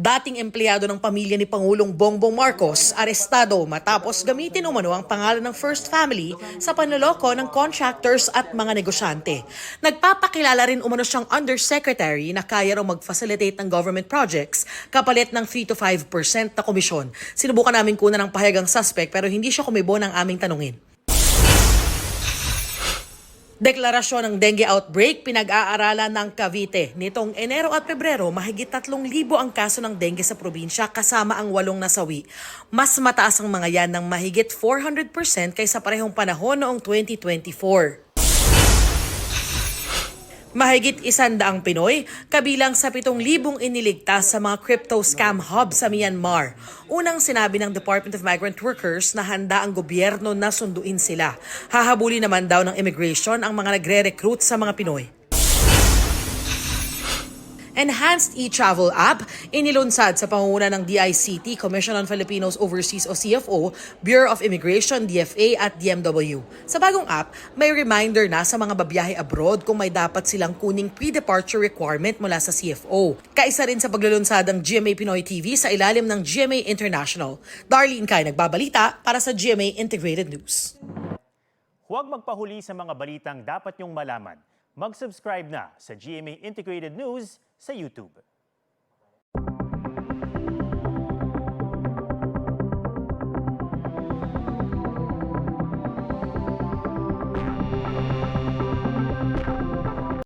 dating empleyado ng pamilya ni Pangulong Bongbong Marcos, arestado matapos gamitin umano ang pangalan ng First Family sa panloloko ng contractors at mga negosyante. Nagpapakilala rin umano siyang undersecretary na kaya raw mag-facilitate ng government projects kapalit ng 3 to 5% na komisyon. Sinubukan namin kunan ng pahayag ang suspect pero hindi siya kumibo ng aming tanungin. Deklarasyon ng dengue outbreak pinag-aaralan ng Cavite. Nitong Enero at Pebrero, mahigit 3,000 ang kaso ng dengue sa probinsya kasama ang 8 nasawi. Mas mataas ang mga yan ng mahigit 400% kaysa parehong panahon noong 2024. Mahigit 100 Pinoy, kabilang sa 7,000 iniligtas sa mga crypto scam hub sa Myanmar. Unang sinabi ng Department of Migrant Workers na handa ang gobyerno na sunduin sila. Hahabulin naman daw ng immigration ang mga nagre-recruit sa mga Pinoy. Enhanced e-travel app inilunsad sa pangunguna ng DICT, Commission on Filipinos Overseas o CFO, Bureau of Immigration, DFA at DMW. Sa bagong app, may reminder na sa mga babiyahe abroad kung may dapat silang kuning pre-departure requirement mula sa CFO. Kaisa rin sa paglulunsad ng GMA Pinoy TV sa ilalim ng GMA International. Darlene Kai nagbabalita para sa GMA Integrated News. Huwag magpahuli sa mga balitang dapat niyong malaman. Mag-subscribe na sa GMA Integrated News sa YouTube.